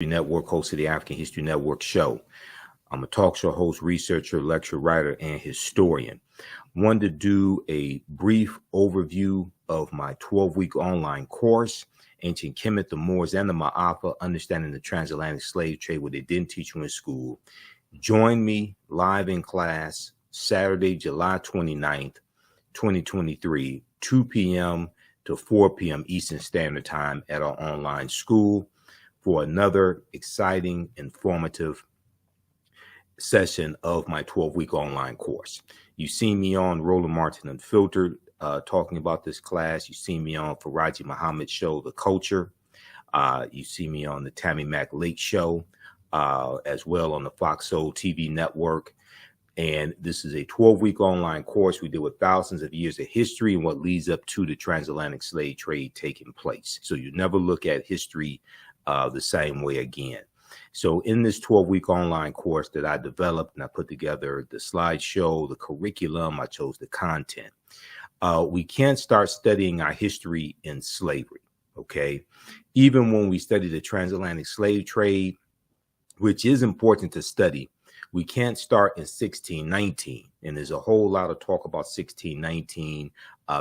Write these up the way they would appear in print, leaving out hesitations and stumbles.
Network, host of the African History Network show. I'm a talk show host, researcher, lecturer, writer, and historian. Wanted to do a brief overview of my 12-week online course, Ancient Kemet, the Moors, and the Maafa, Understanding the Transatlantic Slave Trade, what they didn't teach you in school. Join me live in class Saturday, July 29th, 2023, 2 p.m. to 4 p.m. Eastern Standard Time at our online school for another exciting, informative session of my 12-week online course. You see me on Roland Martin Unfiltered talking about this class. You see me on Faraji Muhammad's show, The Culture. You see me on the Tammy Mack Lake show, as well on the Fox Soul TV network. And this is a 12-week online course. We deal with thousands of years of history and what leads up to the transatlantic slave trade taking place. So you never look at history the same way again. So in this 12-week online course that I developed and I put together the slideshow, the curriculum, I chose the content. We can't start studying our history in slavery, okay? Even when we study the transatlantic slave trade, which is important to study, we can't start in 1619. And there's a whole lot of talk about 1619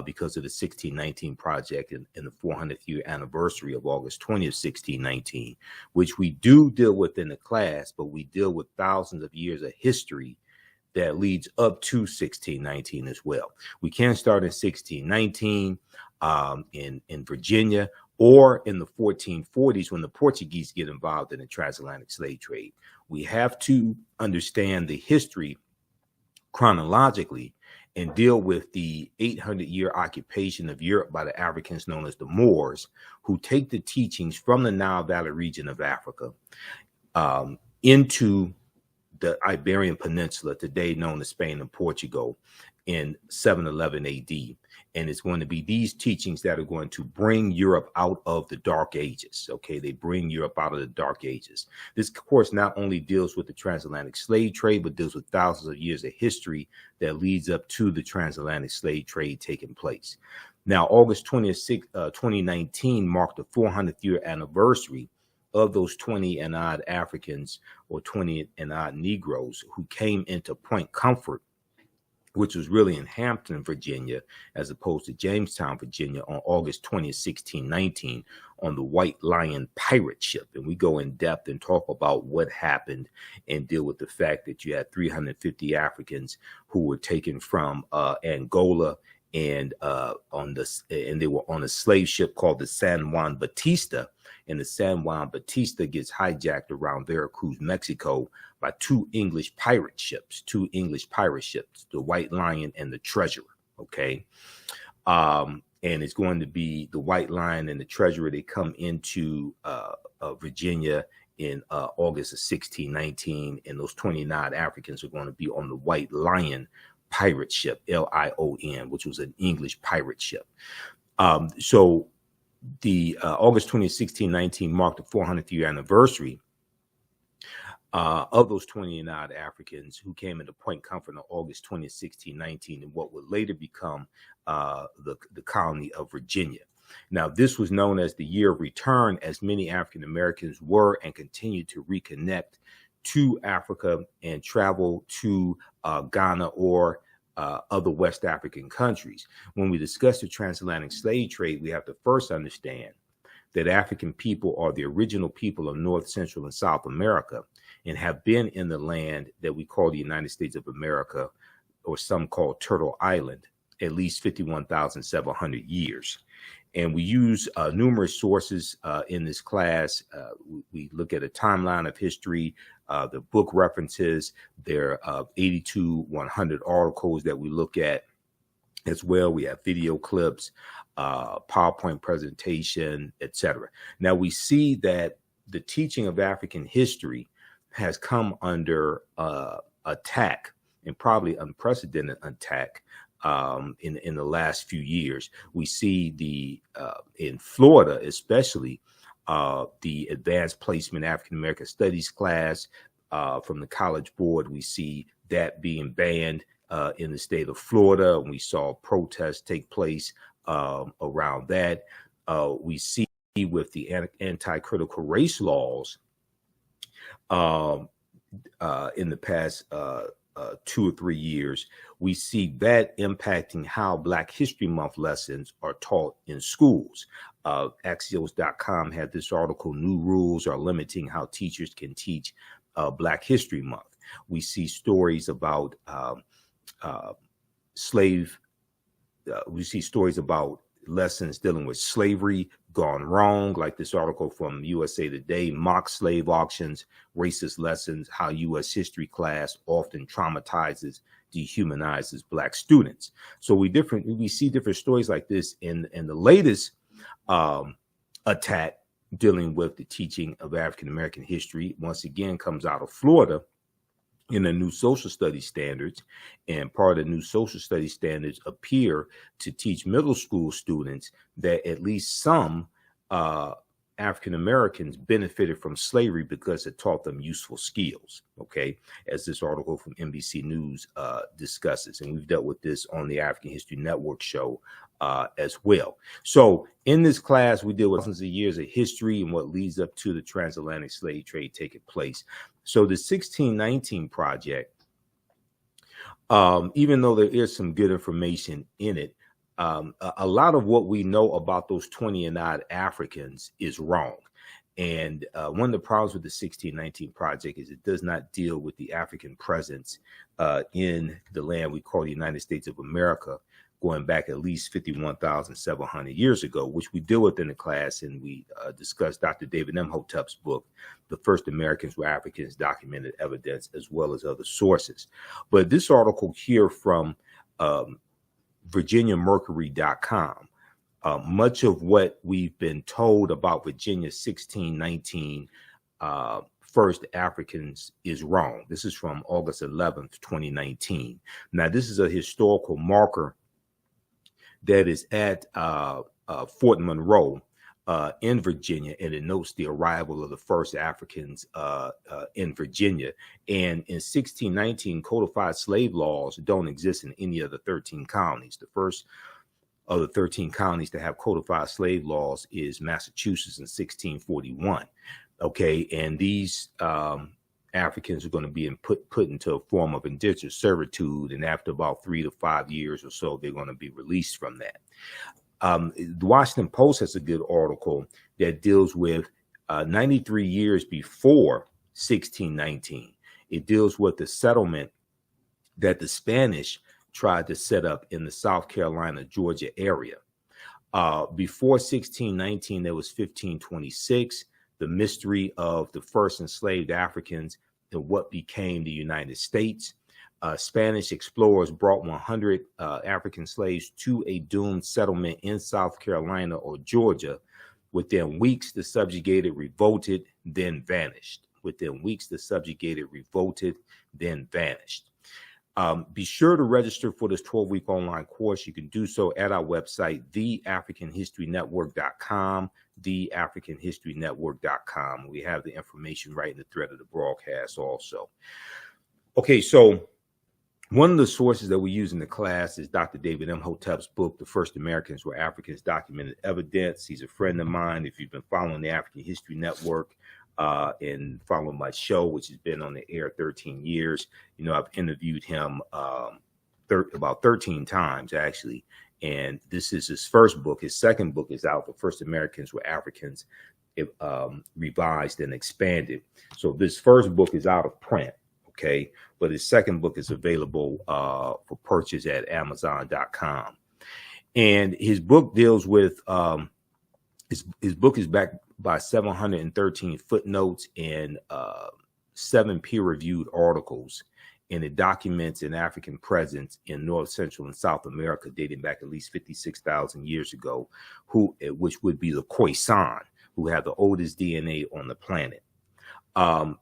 because of the 1619 project and the 400th year anniversary of August 20th, 1619, which we do deal with in the class, but we deal with thousands of years of history that leads up to 1619 as well. We can't start in 1619 in Virginia or in the 1440s when the Portuguese get involved in the transatlantic slave trade. We have to understand the history chronologically and deal with the 800-year occupation of Europe by the Africans known as the Moors, who take the teachings from the Nile Valley region of Africa into the Iberian Peninsula, today known as Spain and Portugal, in 711 AD. And it's going to be these teachings that are going to bring Europe out of the Dark Ages. Okay, they bring Europe out of the Dark Ages. This course not only deals with the transatlantic slave trade, but deals with thousands of years of history that leads up to the transatlantic slave trade taking place. Now, August 20th, 2019 marked the 400th year anniversary of those 20 and odd Africans or 20 and odd Negroes who came into Point Comfort, which was really in Hampton, Virginia, as opposed to Jamestown, Virginia, on August 20th, 1619, on the White Lion pirate ship. And we go in depth and talk about what happened and deal with the fact that you had 350 Africans who were taken from Angola and they were on a slave ship called the San Juan Batista. And the San Juan Batista gets hijacked around Veracruz, Mexico, by two English pirate ships, the White Lion and the Treasurer, okay? And it's going to be the White Lion and the Treasurer. They come into Virginia in August of 1619, and those 29 Africans are going to be on the White Lion pirate ship, Lion, which was an English pirate ship. So the August 20th, 1619 marked the 400th year anniversary of those 29 Africans who came into Point Comfort on August 20th, 1619, and what would later become the colony of Virginia. Now, this was known as the year of return, as many African Americans were and continue to reconnect to Africa and travel to Ghana or other West African countries. When we discuss the transatlantic slave trade, we have to first understand that African people are the original people of North, Central, and South America and have been in the land that we call the United States of America, or some call Turtle Island, at least 51,700 years. And we use numerous sources in this class. We look at a timeline of history, the book references. There are 100 articles that we look at as well. We have video clips, PowerPoint presentation, etc. Now we see that the teaching of African history has come under attack, and probably unprecedented attack, in the last few years. We see in Florida, especially, the advanced placement African American studies class from the College Board. We see that being banned in the state of Florida. And we saw protests take place around that. We see with the anti-critical race laws um, in the past 2 or 3 years. We see that impacting how Black History Month lessons are taught in schools. Axios.com had this article, New Rules Are Limiting How Teachers Can Teach Black History Month. We see stories about we see stories about lessons dealing with slavery gone wrong, like this article from USA Today, mock slave auctions, racist lessons, how U.S. history class often traumatizes, dehumanizes Black students. So we see different stories like this in the latest attack dealing with the teaching of African American history. Once again, comes out of Florida in the new social studies standards, and part of the new social studies standards appear to teach middle school students that at least some African Americans benefited from slavery because it taught them useful skills, okay, as this article from NBC News discusses. And we've dealt with this on the African History Network show as well. So in this class, we deal with thousands of years of history and what leads up to the transatlantic slave trade taking place. So the 1619 project, even though there is some good information in it, a lot of what we know about those 20 and odd Africans is wrong. And one of the problems with the 1619 project is it does not deal with the African presence in the land we call the United States of America, going back at least 51,700 years ago, which we deal with in the class. And we discussed Dr. David Imhotep's book, The First Americans Were Africans, Documented Evidence, as well as other sources. But this article here from VirginiaMercury.com, much of what we've been told about Virginia 1619 first Africans is wrong. This is from August 11th, 2019. Now, this is a historical marker that is at Fort Monroe in Virginia, and it notes the arrival of the first Africans in Virginia. And in 1619, codified slave laws don't exist in any of the 13 colonies. The first of the 13 colonies to have codified slave laws is Massachusetts in 1641. Okay, and these Africans are going to be put into a form of indentured servitude, and after about 3 to 5 years or so, they're going to be released from that. The Washington Post has a good article that deals with 93 years before 1619. It deals with the settlement that the Spanish tried to set up in the South Carolina, Georgia area. Before 1619, there was 1526, the mystery of the first enslaved Africans in what became the United States. Spanish explorers brought 100 African slaves to a doomed settlement in South Carolina or Georgia. Within weeks, the subjugated revolted, then vanished. Within weeks, the subjugated revolted, then vanished. Be sure to register for this 12-week online course. You can do so at our website, theafricanhistorynetwork.com, theafricanhistorynetwork.com. We have the information right in the thread of the broadcast also. Okay, so one of the sources that we use in the class is Dr. David Imhotep's book, The First Americans Were Africans, Documented Evidence. He's a friend of mine. If you've been following the African History Network and following my show, which has been on the air 13 years, you know, I've interviewed him about 13 times, actually. And this is his first book. His second book is out, The First Americans Were Africans, revised and expanded. So this first book is out of print. Okay, but his second book is available for purchase at Amazon.com, and his book deals with his book is backed by 713 footnotes and 7 peer-reviewed articles, and it documents an African presence in North, Central, and South America dating back at least 56,000 years ago, which would be the Khoisan, who have the oldest DNA on the planet.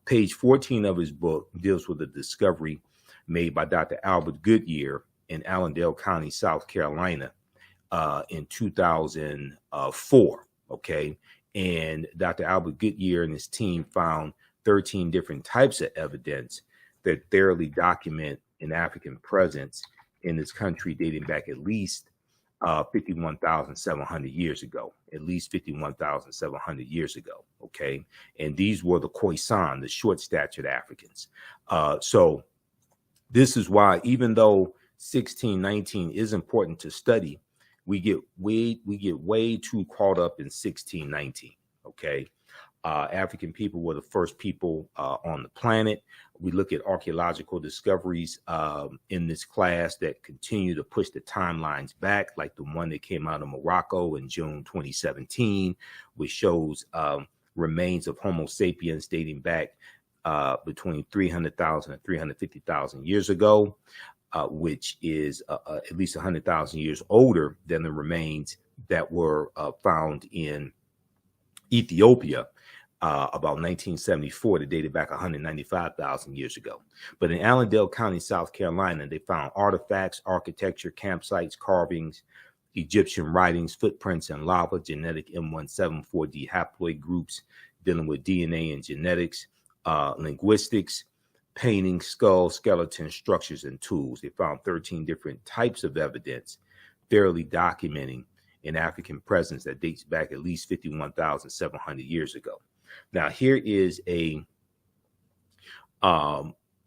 Page 14 of his book deals with a discovery made by Dr. Albert Goodyear in Allendale County, South Carolina, in 2004. Okay. And Dr. Albert Goodyear and his team found 13 different types of evidence that thoroughly document an African presence in this country dating back at least 51,700 years ago, at least 51,700 years ago. Okay. And these were the Khoisan, the short statured Africans. So this is why, even though 1619 is important to study, we get way too caught up in 1619. Okay. African people were the first people on the planet. We look at archaeological discoveries in this class that continue to push the timelines back, like the one that came out of Morocco in June 2017, which shows remains of Homo sapiens dating back between 300,000 and 350,000 years ago, which is at least 100,000 years older than the remains that were found in Ethiopia about 1974, that dated back 195,000 years ago. But in Allendale County, South Carolina, they found artifacts, architecture, campsites, carvings, Egyptian writings, footprints in lava, genetic M174D haploid groups dealing with DNA and genetics, linguistics, paintings, skulls, skeletons, structures, and tools. They found 13 different types of evidence, thoroughly documenting an African presence that dates back at least 51,700 years ago. Now, here is a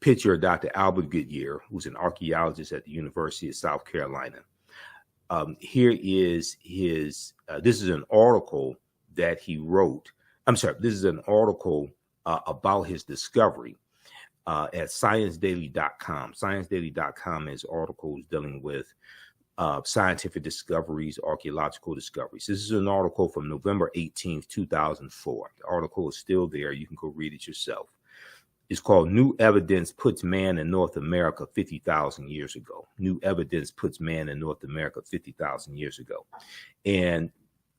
picture of Dr. Albert Goodyear, who's an archaeologist at the University of South Carolina. Here is his, this is an article that he wrote. I'm sorry, this is an article about his discovery at ScienceDaily.com. ScienceDaily.com has articles dealing with scientific discoveries, archaeological discoveries. This is an article from November 18th, 2004. The article is still there. You can go read it yourself. It's called New Evidence Puts Man in North America 50,000 Years Ago. New Evidence Puts Man in North America 50,000 years ago. And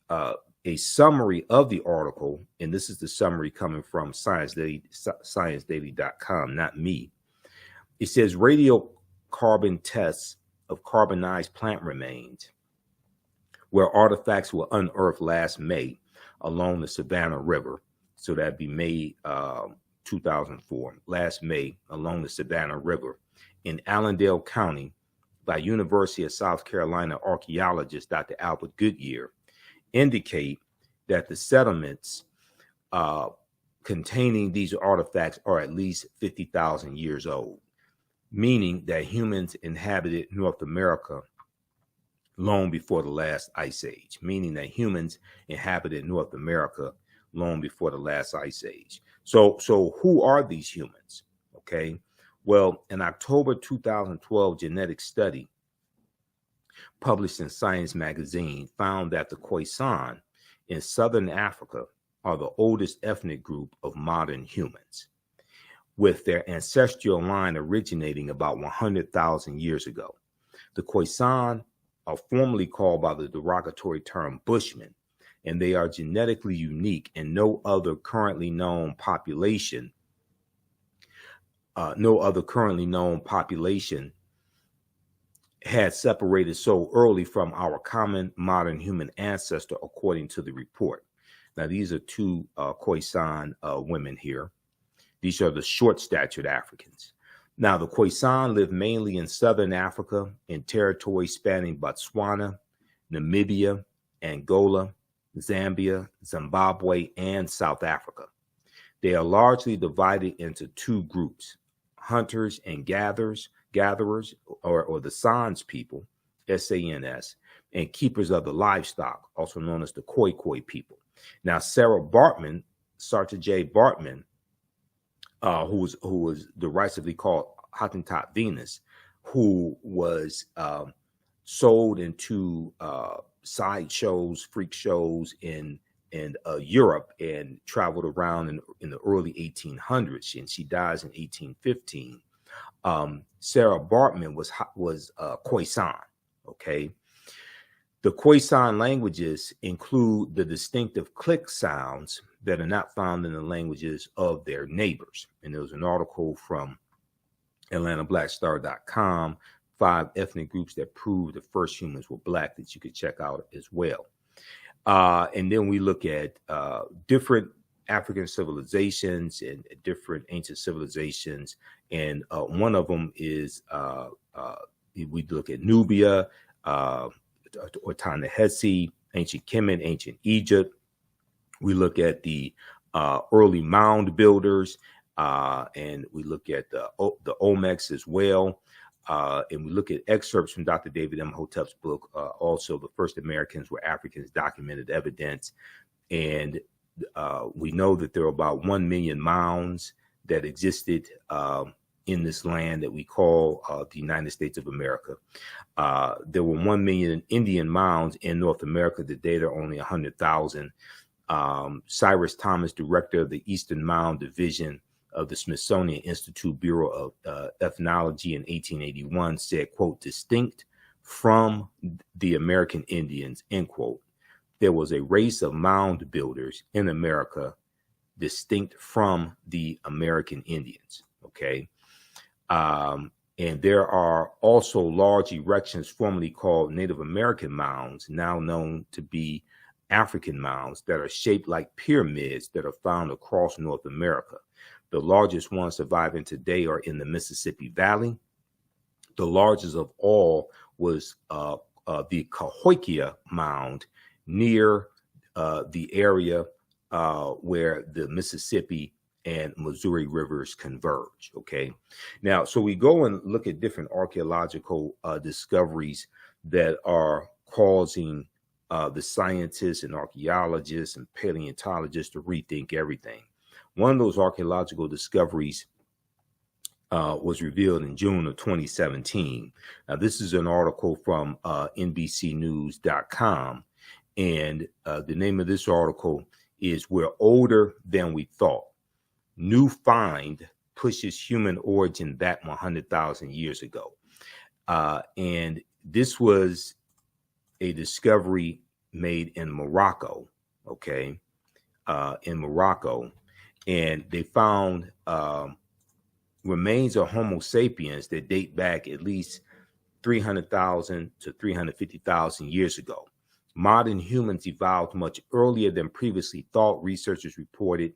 a summary of the article, and this is the summary coming from ScienceDaily.com, not me. It says radiocarbon tests of carbonized plant remains, where artifacts were unearthed last May along the Savannah River. So that'd be May 2004, last May along the Savannah River in Allendale County by University of South Carolina archaeologist Dr. Albert Goodyear, indicate that the settlements containing these artifacts are at least 50,000 years old, meaning that humans inhabited North America long before the last ice age, So who are these humans? Okay. Well, an October 2012 genetic study published in Science magazine found that the Khoisan in Southern Africa are the oldest ethnic group of modern humans, with their ancestral line originating about 100,000 years ago. The Khoisan are formerly called by the derogatory term Bushmen, and they are genetically unique, and no other currently known population had separated so early from our common modern human ancestor, according to the report. Now, these are two Khoisan women here. These are the short-statured Africans. Now, the Khoisan live mainly in southern Africa in territories spanning Botswana, Namibia, Angola, Zambia, Zimbabwe, and South Africa. They are largely divided into two groups: hunters and gatherers, or the Sans people, S-A-N-S, and keepers of the livestock, also known as the Khoi people. Now, Sarta J. Bartman, who was derisively called Hottentot Venus, who was sold into side shows, freak shows in Europe, and traveled around in the early 1800s, and she dies in 1815. Sarah Bartman was Khoisan. Okay. The Khoisan languages include the distinctive click sounds that are not found in the languages of their neighbors. And there was an article from AtlantaBlackStar.com, 5 ethnic groups that proved the first humans were Black, that you could check out as well. And then we look at different African civilizations and different ancient civilizations. And one of them is, we look at Nubia, or Ta-Nehisi, ancient Kemet, ancient Egypt. We look at the early mound builders, and we look at the Olmecs as well. And we look at excerpts from Dr. David M. Hotep's book, also The First Americans Were Africans, Documented Evidence. And we know that there are about 1 million mounds that existed in this land that we call the United States of America. There were 1 million Indian mounds in North America. Today, there are only 100,000. Cyrus Thomas, director of the Eastern Mound Division of the Smithsonian Institute Bureau of Ethnology in 1881, said, quote, distinct from the American Indians, end quote. There was a race of mound builders in America distinct from the American Indians, okay? And there are also large erections formerly called Native American mounds, now known to be African mounds, that are shaped like pyramids that are found across North America. The largest ones surviving today are in the Mississippi Valley. The largest of all was the Cahokia Mound near the area where the Mississippi and Missouri rivers converge, okay? Now, so we go and look at different archaeological discoveries that are causing the scientists and archaeologists and paleontologists to rethink everything. One of those archaeological discoveries was revealed in June of 2017. Now, this is an article from NBCnews.com, and the name of this article is "We're Older Than We Thought. New Find Pushes Human Origin Back 100,000 Years Ago." And this was a discovery made in Morocco, okay, in Morocco. And they found remains of Homo sapiens that date back at least 300,000 to 350,000 years ago. Modern humans evolved much earlier than previously thought, researchers reported.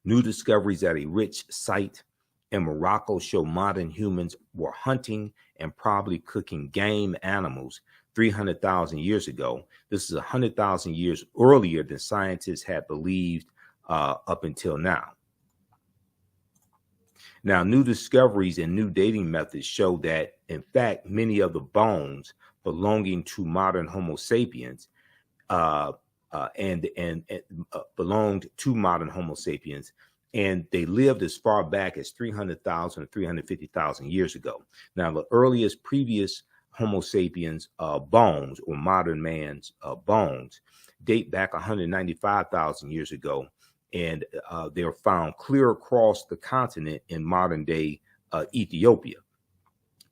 New discoveries at a rich site in Morocco show modern humans were hunting and probably cooking game animals 300,000 years ago. This is 100,000 years earlier than scientists had believed up until now. Now, new discoveries and new dating methods show that, in fact, many of the bones belonging to modern Homo sapiens belonged to modern Homo sapiens, and they lived as far back as 300,000 or 350,000 years ago. Now, the earliest previous Homo sapiens bones, or modern man's bones, date back 195,000 years ago, and they're found clear across the continent in modern day Ethiopia.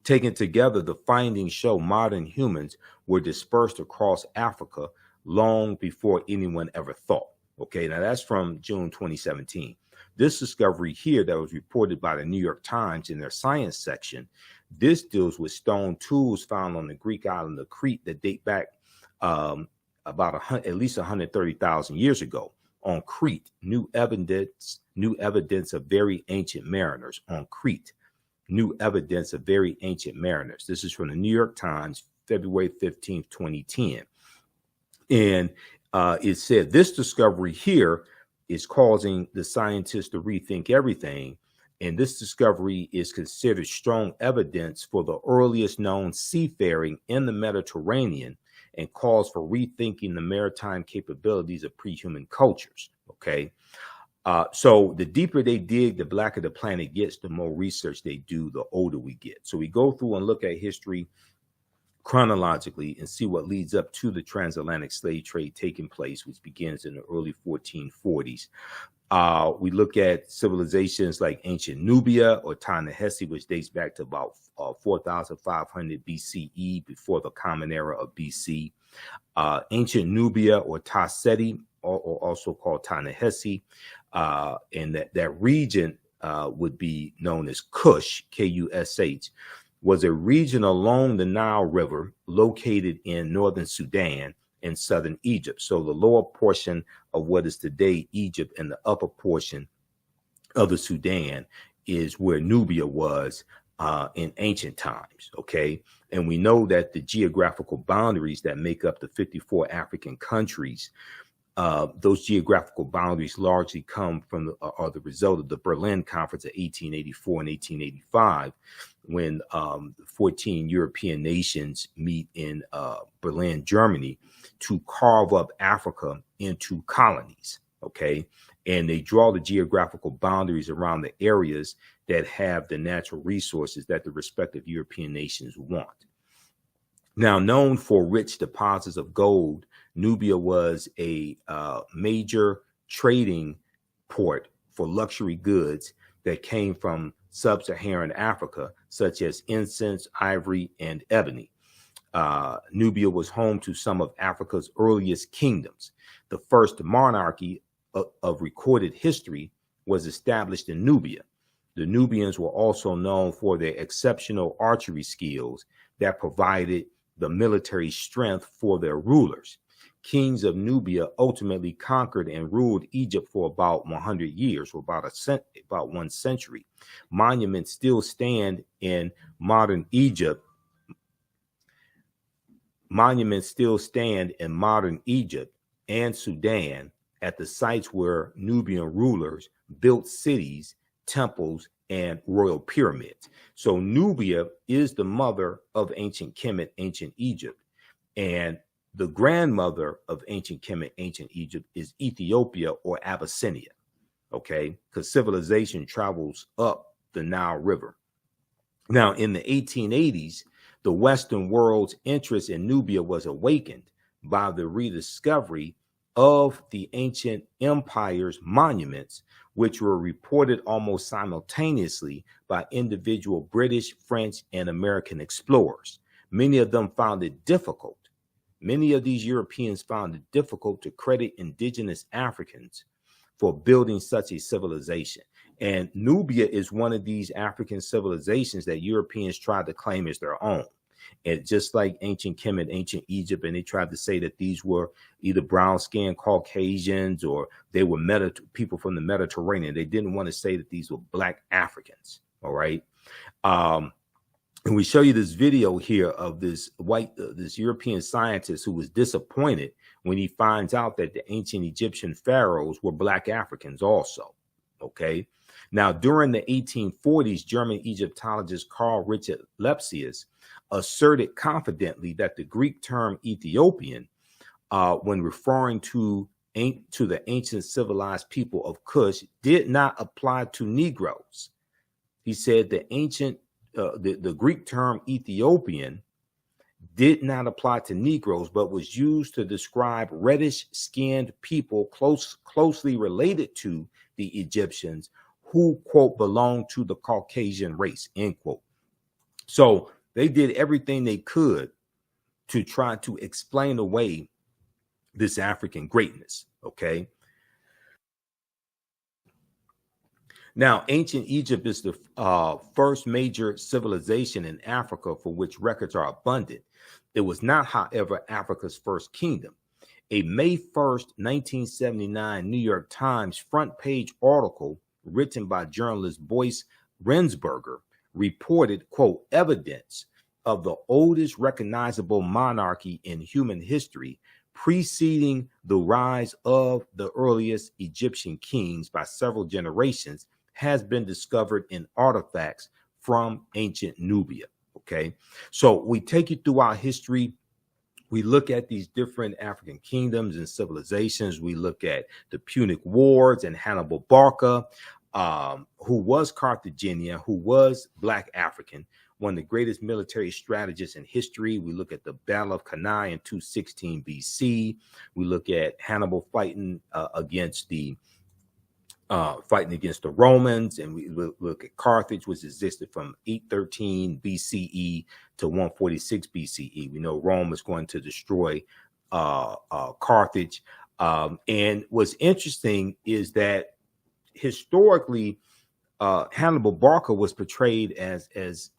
Taken together, the findings show modern humans were dispersed across Africa long before anyone ever thought. Okay, now that's from June 2017. This discovery here that was reported by the New York Times in their science section, this deals with stone tools found on the Greek island of Crete that date back about at least 130,000 years ago. On Crete, new evidence of very ancient mariners. On Crete, new evidence of very ancient mariners. This is from the New York Times, February 15th, 2010. And it said this discovery here is causing the scientists to rethink everything. And this discovery is considered strong evidence for the earliest known seafaring in the Mediterranean and calls for rethinking the maritime capabilities of pre-human cultures, okay? So the deeper they dig, the blacker the planet gets, the more research they do, the older we get. So we go through and look at history chronologically and see what leads up to the transatlantic slave trade taking place, which begins in the early 1440s. We look at civilizations like ancient Nubia or Ta-Nehisi, which dates back to about 4,500 BCE, before the Common Era of BC. Ancient Nubia or Ta-Seti, or also called Ta-Nehisi, and that region would be known as Kush, K-U-S-H, was a region along the Nile River located in northern Sudan and southern Egypt. So the lower portion of what is today Egypt and the upper portion of the Sudan is where Nubia was in ancient times, okay? And we know that the geographical boundaries that make up the 54 African countries, those geographical boundaries largely come from are the result of the Berlin Conference of 1884 and 1885, when 14 European nations meet in Berlin, Germany, to carve up Africa into colonies, okay? And they draw the geographical boundaries around the areas that have the natural resources that the respective European nations want. Now, known for rich deposits of gold, Nubia was a major trading port for luxury goods that came from sub-Saharan Africa, such as incense, ivory, and ebony. Nubia was home to some of Africa's earliest kingdoms. The first monarchy of recorded history was established in Nubia. The Nubians were also known for their exceptional archery skills that provided the military strength for their rulers. Kings of Nubia ultimately conquered and ruled Egypt for about 100 years, or about 1 century. Monuments still stand in modern Egypt. Monuments still stand in modern Egypt and Sudan at the sites where Nubian rulers built cities, temples, and royal pyramids. So Nubia is the mother of ancient Kemet, ancient Egypt. And the grandmother of ancient Kemet, ancient Egypt is Ethiopia or Abyssinia, okay? Because civilization travels up the Nile River. Now, in the 1880s, the Western world's interest in Nubia was awakened by the rediscovery of the ancient empire's monuments, which were reported almost simultaneously by individual British, French, and American explorers. Many of them found it difficult. Many of these Europeans found it difficult to credit indigenous Africans for building such a civilization. And Nubia is one of these African civilizations that Europeans tried to claim as their own. And just like ancient Kemet, ancient Egypt, and they tried to say that these were either brown-skinned Caucasians or they were people from the Mediterranean. They didn't want to say that these were Black Africans, all right? And we show you this video here of this this European scientist who was disappointed when he finds out that the ancient Egyptian pharaohs were Black Africans also, okay? Now, during the 1840s, German Egyptologist Carl Richard Lepsius asserted confidently that the Greek term Ethiopian, when referring to the ancient civilized people of Kush, did not apply to Negroes. He said the Greek term Ethiopian did not apply to Negroes, but was used to describe reddish-skinned people closely related to the Egyptians who, quote, belong to the Caucasian race, end quote. So they did everything they could to try to explain away this African greatness, okay? Now, ancient Egypt is the first major civilization in Africa for which records are abundant. It was not, however, Africa's first kingdom. A May 1st, 1979 New York Times front page article written by journalist Boyce Rensberger reported, quote, evidence of the oldest recognizable monarchy in human history preceding the rise of the earliest Egyptian kings by several generations has been discovered in artifacts from ancient Nubia, okay? So we take you through our history. We look at these different African kingdoms and civilizations. We look at the Punic Wars and Hannibal Barca, who was Carthaginian, who was Black African, one of the greatest military strategists in history. We look at the Battle of Cannae in 216 BC. We look at Hannibal fighting against the Romans, and we look at Carthage, which existed from 813 BCE to 146 BCE. We know Rome was going to destroy Carthage. And what's interesting is that historically, Hannibal Barca was portrayed as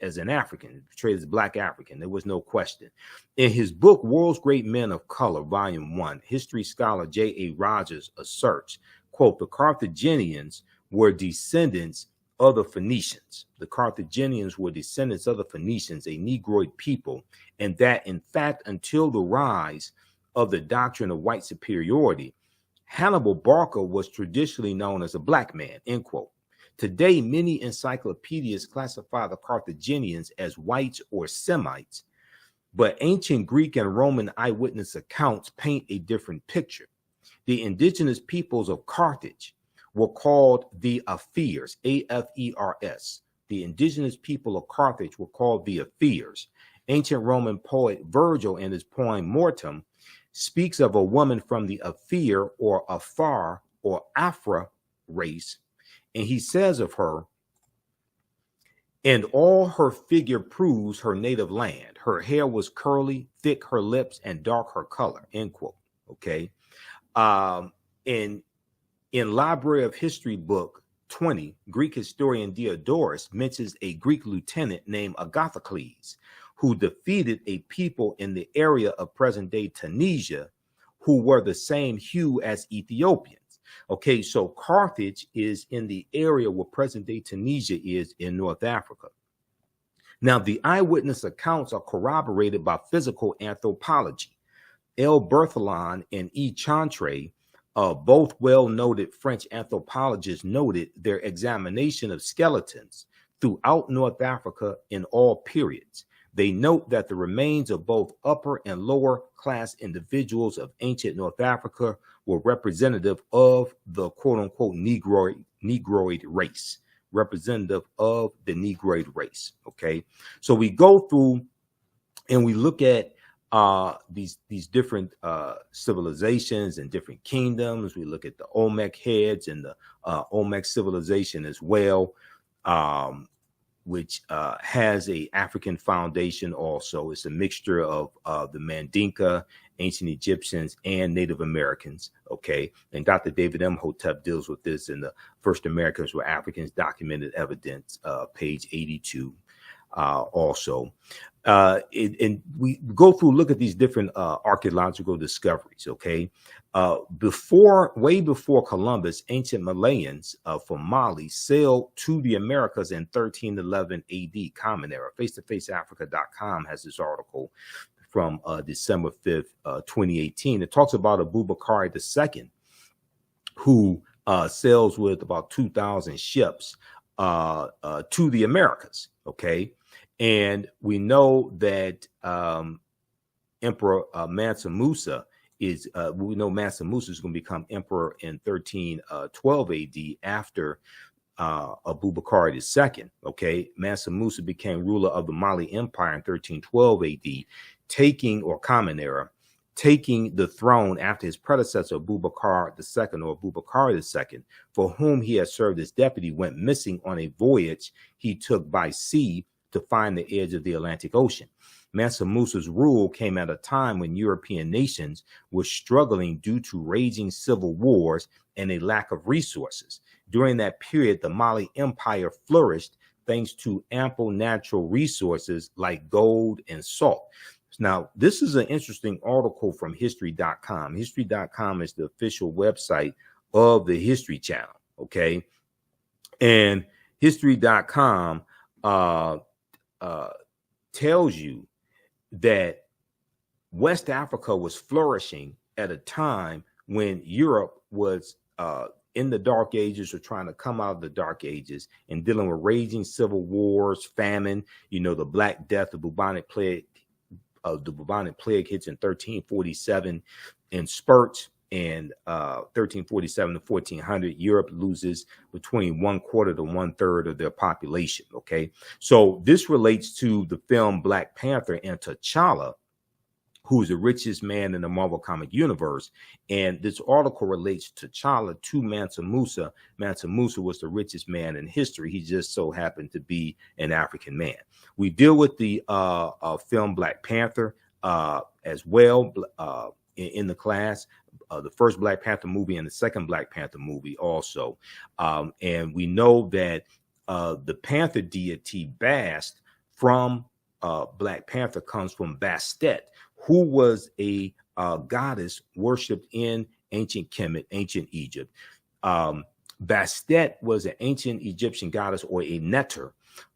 an African, portrayed as Black African. There was no question. In his book, World's Great Men of Color, Volume 1, history scholar J.A. Rogers asserts, quote, the Carthaginians were descendants of the Phoenicians. The Carthaginians were descendants of the Phoenicians, a Negroid people, and that, in fact, until the rise of the doctrine of white superiority, Hannibal Barca was traditionally known as a black man, end quote. Today, many encyclopedias classify the Carthaginians as whites or Semites, but ancient Greek and Roman eyewitness accounts paint a different picture. The indigenous peoples of Carthage were called the Afers, A-F-E-R-S. The indigenous people of Carthage were called the Afers. Ancient Roman poet Virgil, in his poem Mortem, speaks of a woman from the Afer or Afar or Afra race, and he says of her, and all her figure proves her native land. Her hair was curly, thick her lips, and dark her color, end quote. Okay. In Library of History book 20, Greek historian Diodorus mentions a Greek lieutenant named Agathocles, who defeated a people in the area of present-day Tunisia who were the same hue as Ethiopians. Okay, so Carthage is in the area where present-day Tunisia is in North Africa. Now, the eyewitness accounts are corroborated by physical anthropology. L. Berthelon and E. Chantre, both well-noted French anthropologists, noted their examination of skeletons throughout North Africa in all periods. They note that the remains of both upper and lower class individuals of ancient North Africa were representative of the quote-unquote Negroid race, representative of the Negroid race. Okay, so we go through and we look at these different civilizations and different kingdoms. We look at the Olmec heads and the Olmec civilization as well, which has a African foundation also. It's a mixture of the Mandinka, ancient Egyptians, and Native Americans, okay? And Dr. David M. Hotep deals with this in the First Americans Were Africans, Documented Evidence, page 82 also. And we go through, look at these different archaeological discoveries, okay? Way before Columbus, ancient Malayans from Mali sailed to the Americas in 1311 AD, Common Era. FaceToFaceAfrica.com has this article from December 5th, 2018. It talks about Abubakar II, who sails with about 2,000 ships to the Americas, okay? And we know that Emperor Mansa Musa is, Mansa Musa is going to become emperor in 1312 AD after Abubakar II. Okay, Mansa Musa became ruler of the Mali Empire in 1312 AD, Common Era, taking the throne after his predecessor Abubakar II, for whom he had served as deputy, went missing on a voyage he took by sea to find the edge of the Atlantic Ocean. Mansa Musa's rule came at a time when European nations were struggling due to raging civil wars and a lack of resources. During that period, the Mali Empire flourished thanks to ample natural resources like gold and salt. Now, this is an interesting article from History.com. History.com is the official website of the History Channel, okay? And History.com tells you that West Africa was flourishing at a time when Europe was in the Dark Ages, or trying to come out of the Dark Ages, and dealing with raging civil wars, famine. You know, the Black Death, the bubonic plague. The bubonic plague hits in 1347 in spurts, and 1347 to 1400, Europe loses between 1/4 to 1/3 of their population. Okay, so this relates to the film Black Panther and T'Challa, who's the richest man in the Marvel comic universe. And this article relates T'Challa to Mansa Musa. Mansa Musa was the richest man in history. He just so happened to be an African man. We deal with the film Black Panther as well in the class, the first Black Panther movie and the second Black Panther movie also. And we know that the Panther deity Bast from Black Panther comes from Bastet, who was a goddess worshipped in ancient Kemet, ancient Egypt. Bastet was an ancient Egyptian goddess, or a neter,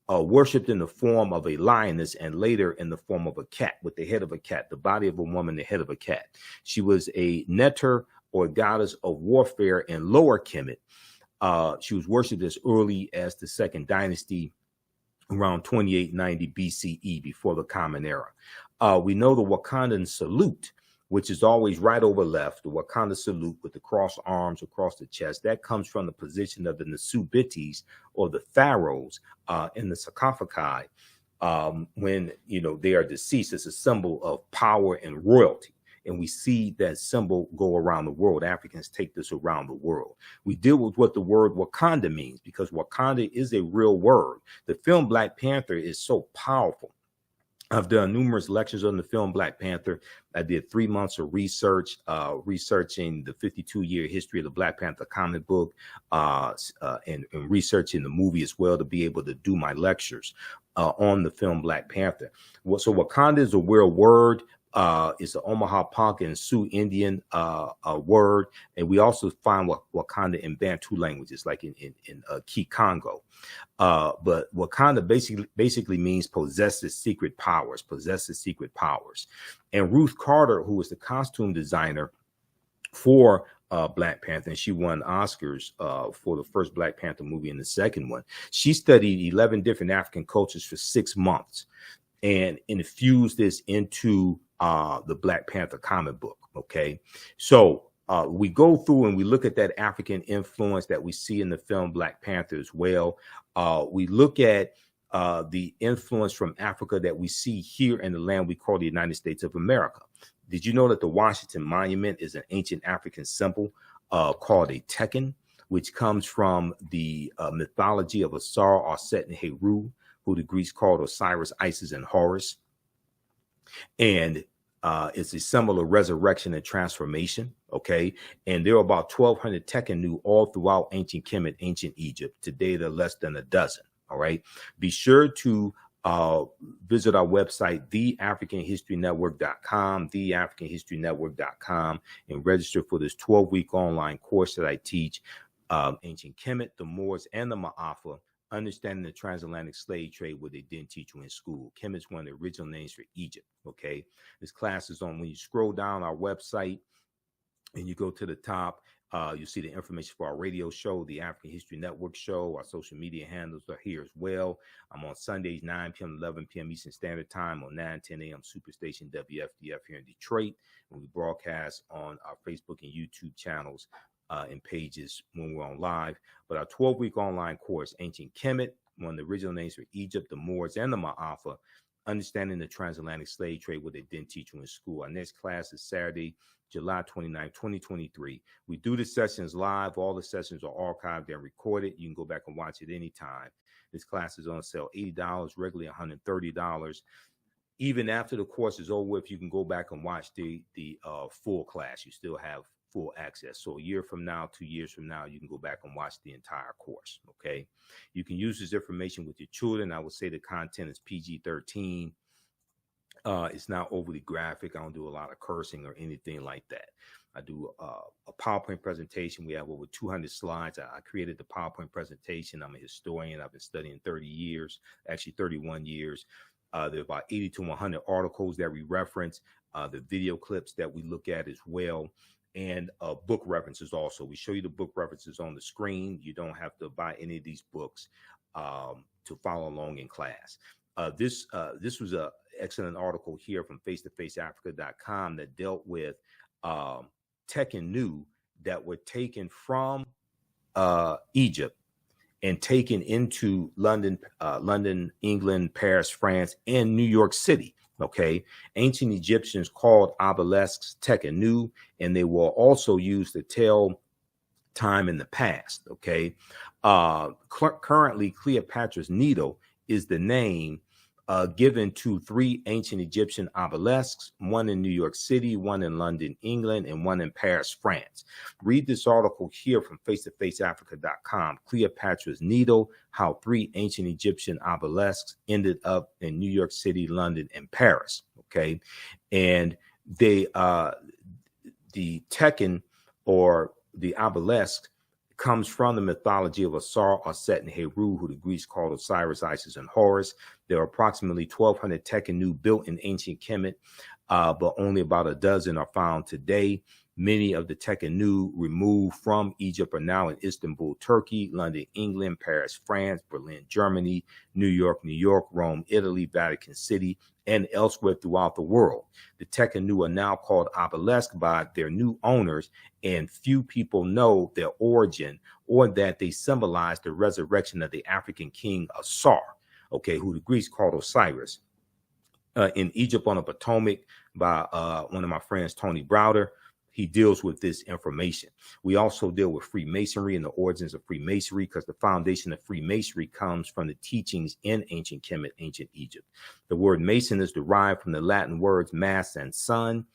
worshipped in the form of a lioness and later in the form of a cat, with the head of a cat, the body of a woman, the head of a cat. She was a neter, or goddess of warfare in Lower Kemet. She was worshipped as early as the Second Dynasty, around 2890 BCE, before the Common Era. We know the Wakandan salute, which is always right over left, the Wakanda salute with the crossed arms across the chest. That comes from the position of the Nasubites, or the pharaohs, in the sarcophagi, when they are deceased. It's a symbol of power and royalty. And we see that symbol go around the world. Africans take this around the world. We deal with what the word Wakanda means, because Wakanda is a real word. The film Black Panther is so powerful. I've done numerous lectures on the film Black Panther. I did 3 months of research, researching the 52-year history of the Black Panther comic book, and researching the movie as well, to be able to do my lectures on the film Black Panther. So Wakanda is a real word. It's an Omaha Ponca and Sioux Indian word, and we also find Wakanda in Bantu languages, like in Kikongo. But Wakanda basically means possesses secret powers, And Ruth Carter, who was the costume designer for Black Panther, and she won Oscars for the first Black Panther movie and the second one. She studied 11 different African cultures for 6 months and infused this into the Black Panther comic book. Okay, so we go through and we look at that African influence that we see in the film Black Panther as well. We look at the influence from Africa that we see here in the land we call the United States of America. Did you know that the Washington Monument is an ancient African symbol called a Tekken, which comes from the mythology of Asar, Aset, and Heru, who the Greeks called Osiris, Isis, and Horus. And it's a symbol of resurrection and transformation, okay? And there are about 1,200 Tekkenu all throughout ancient Kemet, ancient Egypt. Today, there are less than a dozen, all right? Be sure to visit our website, theafricanhistorynetwork.com, theafricanhistorynetwork.com, and register for this 12-week online course that I teach, ancient Kemet, the Moors, and the Maafa, understanding the transatlantic slave trade, what they didn't teach you in school. Kemet is one of the original names for Egypt, okay? This class is on, when you scroll down our website and you go to the top, you'll see the information for our radio show, the African History Network show. Our social media handles are here as well. I'm on Sundays, 9 p.m. 11 p.m. Eastern Standard Time on 9:10 a.m. Superstation WFDF here in Detroit. And we broadcast on our Facebook and YouTube channels and pages when we're on live. But our 12-week online course, Ancient Kemet, one of the original names for Egypt, the Moors, and the Maafa, understanding the transatlantic slave trade, what they didn't teach you in school. Our next class is Saturday, July 29, 2023. We do the sessions live. All the sessions are archived and recorded. You can go back and watch it anytime. This class is on sale $80, regularly $130. Even after the course is over with, you can go back and watch the full class. You still have full access. So a year from now, 2 years from now, you can go back and watch the entire course, okay? You can use this information with your children. I would say the content is PG-13. It's not overly graphic. I don't do a lot of cursing or anything like that. I do a PowerPoint presentation. We have over 200 slides. I created the PowerPoint presentation. I'm a historian. I've been studying 30 years, actually 31 years. There are about 80 to 100 articles that we reference, the video clips that we look at as well, and book references also. We show you the book references on the screen. You don't have to buy any of these books to follow along in class. This was an excellent article here from face-to-faceafrica.com that dealt with Tekkenu that were taken from Egypt and taken into London, England, Paris, France, and New York City. Okay, ancient Egyptians called obelisks Tekkenu, and they were also used to tell time in the past. Okay, currently Cleopatra's Needle is the name given to 3 ancient Egyptian obelisks, one in New York City, one in London, England, and one in Paris, France. Read this article here from face-to-faceafrica.com, Cleopatra's Needle, how 3 ancient Egyptian obelisks ended up in New York City, London, and Paris, okay? And they, the Tekken, or the obelisk, comes from the mythology of Asar, Aset, and Heru, who the Greeks called Osiris, Isis, and Horus. There are approximately 1,200 Tekhenu built in ancient Kemet, but only about a dozen are found today. Many of the Tekhenu removed from Egypt are now in Istanbul, Turkey, London, England, Paris, France, Berlin, Germany, New York, Rome, Italy, Vatican City, and elsewhere throughout the world. The Tekhenu are now called obelisks by their new owners, and few people know their origin or that they symbolize the resurrection of the African king Asar, okay, who the Greeks called Osiris. In Egypt on the Potomac by one of my friends, Tony Browder, he deals with this information. We also deal with Freemasonry and the origins of Freemasonry, because the foundation of Freemasonry comes from the teachings in ancient Kemet, ancient Egypt. The word Mason is derived from the Latin words mass and sun.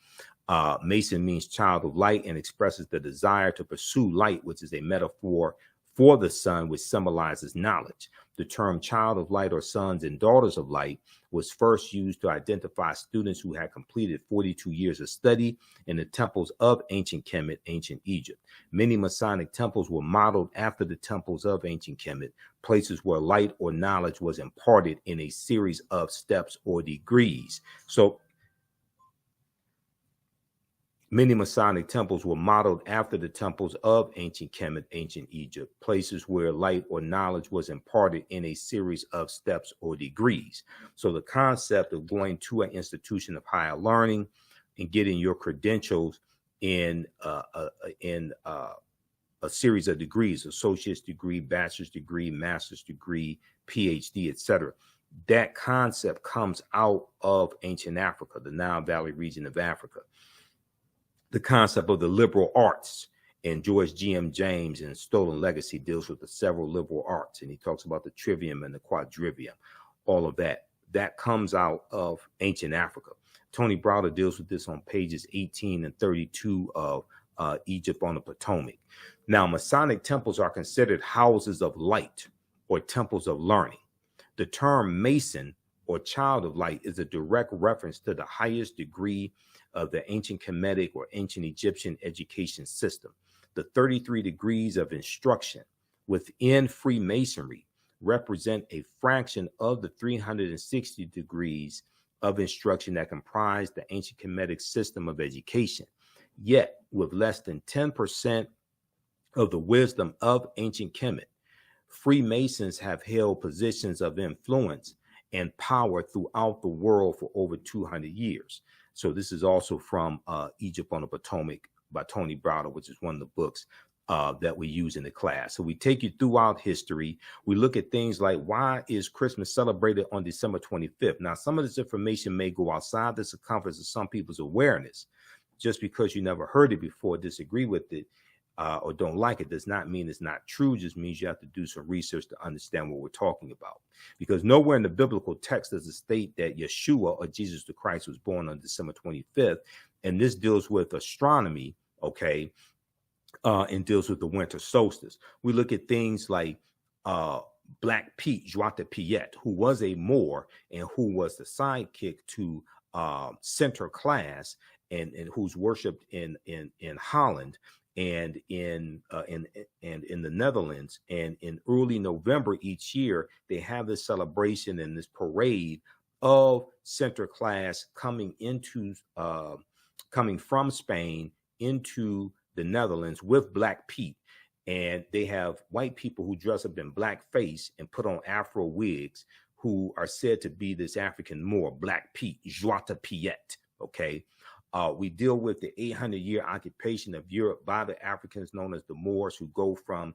Mason means child of light and expresses the desire to pursue light, which is a metaphor for the sun, which symbolizes knowledge. The term child of light or sons and daughters of light was first used to identify students who had completed 42 years of study in the temples of ancient Kemet, ancient Egypt. Many Masonic temples were modeled after the temples of ancient Kemet, places where light or knowledge was imparted in a series of steps or degrees. So many Masonic temples were modeled after the temples of ancient Kemet, ancient Egypt, places where light or knowledge was imparted in a series of steps or degrees. So the concept of going to an institution of higher learning and getting your credentials in a series of degrees, associate's degree, bachelor's degree, master's degree, PhD, etc. That concept comes out of ancient Africa, the Nile Valley region of Africa. The concept of the liberal arts, and George G.M. James in Stolen Legacy deals with the several liberal arts, and he talks about the trivium and the quadrivium, all of that. That comes out of ancient Africa. Tony Browder deals with this on pages 18 and 32 of Egypt on the Potomac. Now, Masonic temples are considered houses of light or temples of learning. The term Mason or child of light is a direct reference to the highest degree of the ancient Kemetic or ancient Egyptian education system. The 33 degrees of instruction within Freemasonry represent a fraction of the 360 degrees of instruction that comprise the ancient Kemetic system of education. Yet, with less than 10% of the wisdom of ancient Kemet, Freemasons have held positions of influence and power throughout the world for over 200 years. So this is also from Egypt on the Potomac by Tony Browder, which is one of the books that we use in the class. So we take you throughout history. We look at things like, why is Christmas celebrated on December 25th? Now, some of this information may go outside the circumference of some people's awareness. Just because you never heard it before, disagree with it, or don't like it, does not mean it's not true. Just means you have to do some research to understand what we're talking about. Because nowhere in the biblical text does it state that Yeshua or Jesus the Christ was born on December 25th. And this deals with astronomy, okay, and deals with the winter solstice. We look at things like Black Pete, Joata Piet, who was a Moor and who was the sidekick to Sinterklaas, and who's worshipped in Holland and in the Netherlands. And in early November each year, they have this celebration and this parade of Sinterklaas coming from Spain into the Netherlands with Black Pete. And they have white people who dress up in blackface and put on Afro wigs, who are said to be this African Moor, Black Pete, Joata Piet, okay? We deal with the 800-year occupation of Europe by the Africans known as the Moors, who go from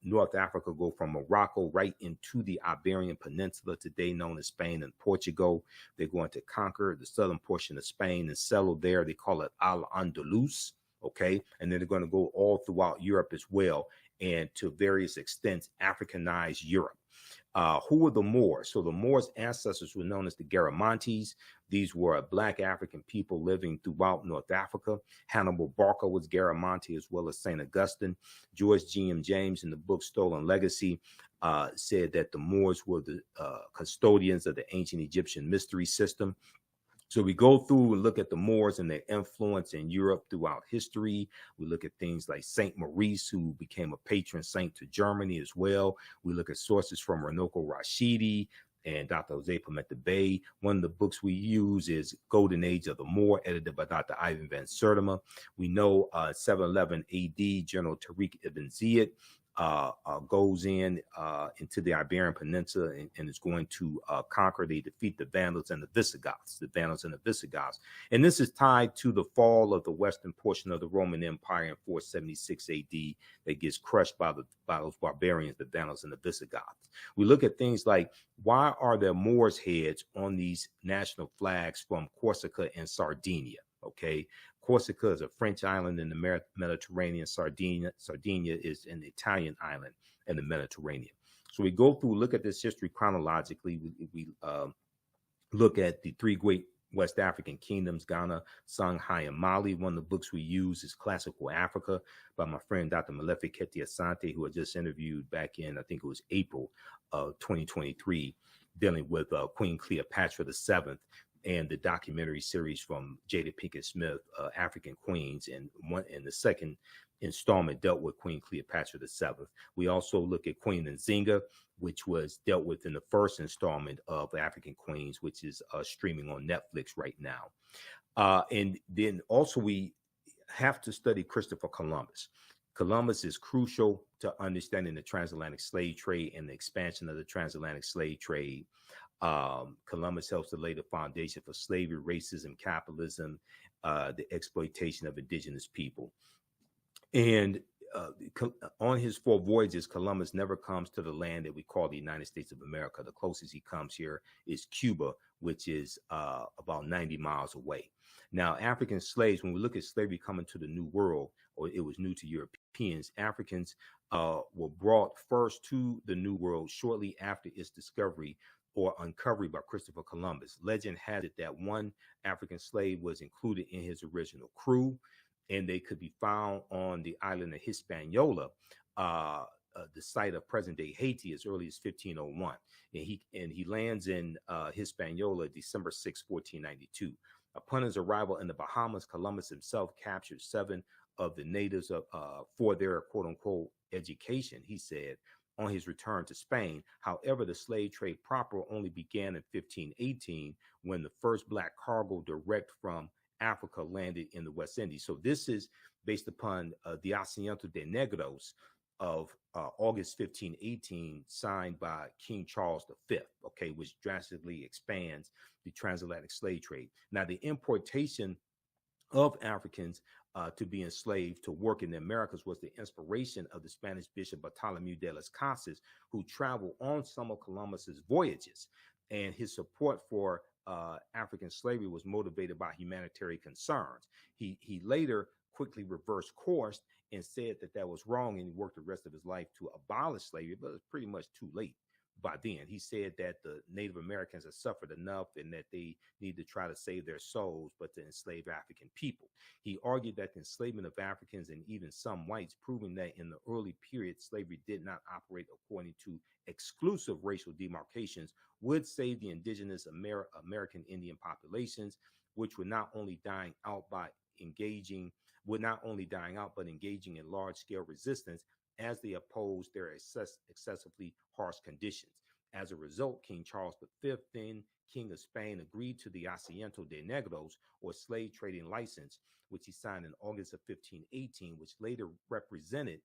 North Africa, go from Morocco right into the Iberian Peninsula, today known as Spain and Portugal. They're going to conquer the southern portion of Spain and settle there. They call it Al-Andalus, okay? And then they're going to go all throughout Europe as well, and to various extents Africanize Europe. Who were the Moors? So the Moors' ancestors were known as the Garamantes. These were Black African people living throughout North Africa. Hannibal Barca was Garamantes, as well as St. Augustine. George G.M. James, in the book Stolen Legacy, said that the Moors were the custodians of the ancient Egyptian mystery system. So we go through and look at the Moors and their influence in Europe throughout history. We look at things like Saint Maurice, who became a patron saint to Germany as well. We look at sources from Ranoko Rashidi and Dr. Jose Pimenta Bay. One of the books we use is Golden Age of the Moor, edited by Dr. Ivan van Sertima. We know 711 AD, General Tariq ibn Ziyad goes into the Iberian Peninsula and is going to conquer. They defeat the Vandals and the Visigoths, And this is tied to the fall of the western portion of the Roman Empire in 476 AD that gets crushed by those barbarians, the Vandals and the Visigoths. We look at things like, why are there Moors' heads on these national flags from Corsica and Sardinia? Okay, Corsica is a French island in the Mediterranean. Sardinia is an Italian island in the Mediterranean. So we go through, look at this history chronologically. We look at the three great West African kingdoms, Ghana, Songhai, and Mali. One of the books we use is Classical Africa by my friend Dr. Malefi Keti Asante, who I just interviewed back in, I think it was April of 2023, dealing with Queen Cleopatra VII. And the documentary series from Jada Pinkett Smith, African Queens, and the second installment dealt with Queen Cleopatra VII. We also look at Queen Nzinga, which was dealt with in the first installment of African Queens, which is streaming on Netflix right now. And then also we have to study Christopher Columbus. Columbus is crucial to understanding the transatlantic slave trade and the expansion of the transatlantic slave trade. Columbus helps to lay the foundation for slavery, racism, capitalism, the exploitation of indigenous people. And on his 4 voyages, Columbus never comes to the land that we call the United States of America. The closest he comes here is Cuba, which is about 90 miles away. Now, African slaves, when we look at slavery coming to the New World, or it was new to Europeans, Africans were brought first to the New World shortly after its discovery or uncovery by Christopher Columbus. Legend has it that one African slave was included in his original crew, and they could be found on the island of Hispaniola, the site of present-day Haiti, as early as 1501. And he lands in Hispaniola December 6, 1492. Upon his arrival in the Bahamas, Columbus himself captured 7 of the natives for their quote-unquote education, he said, on his return to Spain. However, the slave trade proper only began in 1518 when the first black cargo direct from Africa landed in the West Indies. So this is based upon the Asiento de Negros of August 1518, signed by King Charles V, okay, which drastically expands the transatlantic slave trade. Now, the importation of Africans to be enslaved to work in the Americas was the inspiration of the Spanish Bishop Bartolomeu de las Casas, who traveled on some of Columbus's voyages. And his support for African slavery was motivated by humanitarian concerns. He later quickly reversed course and said that was wrong, and he worked the rest of his life to abolish slavery, but it was pretty much too late by then. He said that the Native Americans have suffered enough and that they need to try to save their souls, but to enslave African people. He argued that the enslavement of Africans and even some whites, proving that in the early period, slavery did not operate according to exclusive racial demarcations, would save the indigenous American Indian populations, which were not only dying out but engaging in large-scale resistance as they opposed their excessively harsh conditions. As a result, King Charles V, then King of Spain, agreed to the Asiento de Negros, or slave trading license, which he signed in August of 1518, which later represented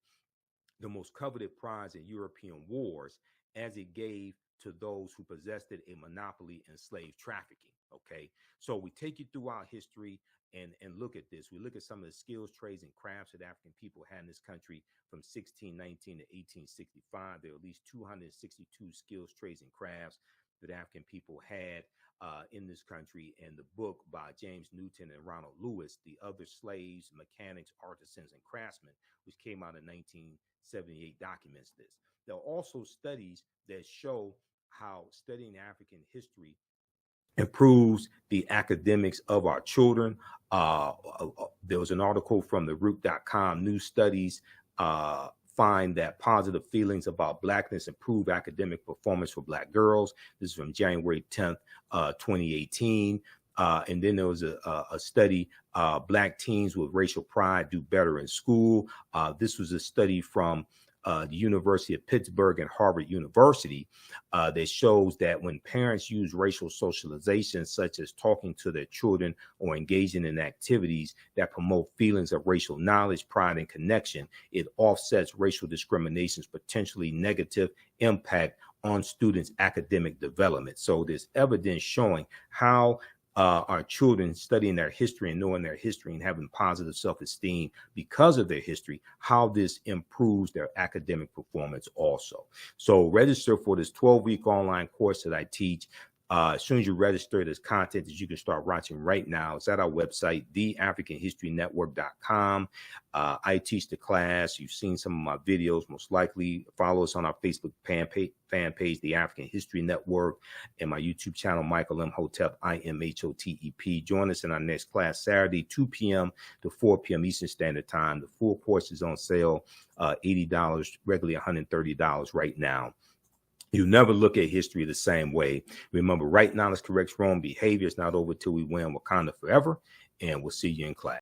the most coveted prize in European wars, as it gave to those who possessed it a monopoly in slave trafficking. Okay, so we take you throughout history and look at this. We look at some of the skills, trades, and crafts that African people had in this country from 1619 to 1865. There were at least 262 skills, trades, and crafts that African people had in this country. And the book by James Newton and Ronald Lewis, The Other Slaves, Mechanics, Artisans, and Craftsmen, which came out in 1978, documents this. There are also studies that show how studying African history improves the academics of our children. There was an article from the root.com. New studies find that positive feelings about Blackness improve academic performance for Black girls. This is from January 10th, 2018. And then there was a study, Black teens with racial pride do better in school. This was a study from the University of Pittsburgh and Harvard University that shows that when parents use racial socialization, such as talking to their children or engaging in activities that promote feelings of racial knowledge, pride, and connection, it offsets racial discrimination's potentially negative impact on students' academic development. So there's evidence showing how our children studying their history and knowing their history and having positive self-esteem because of their history, how this improves their academic performance also. So register for this 12-week online course that I teach. As soon as you register, there's content that you can start watching right now. It's at our website, theafricanhistorynetwork.com. I teach the class. You've seen some of my videos, most likely. Follow us on our Facebook fan page, The African History Network, and my YouTube channel, Michael M. Hotep, IMHOTEP. Join us in our next class, Saturday, 2 p.m. to 4 p.m. Eastern Standard Time. The full course is on sale, $80, regularly $130 right now. You never look at history the same way. Remember, right knowledge corrects wrong behavior. It's not over till we win. Wakanda forever. And we'll see you in class.